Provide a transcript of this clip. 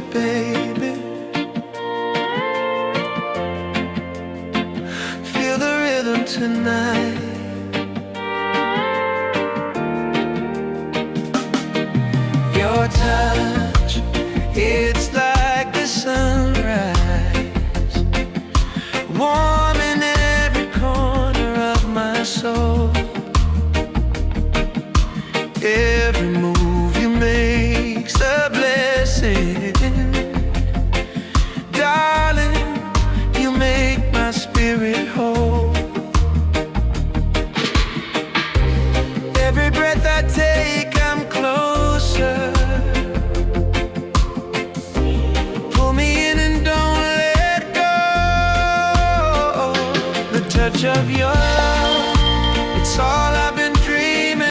you, baby. Feel the rhythm tonight. Your touch, it's like the sunrise, warm in every corner of my soul. Every move you make's a blessing. Darling, you make my spirit whole. Every breath I take, I'm closer. Pull me in and don't let go. The touch of your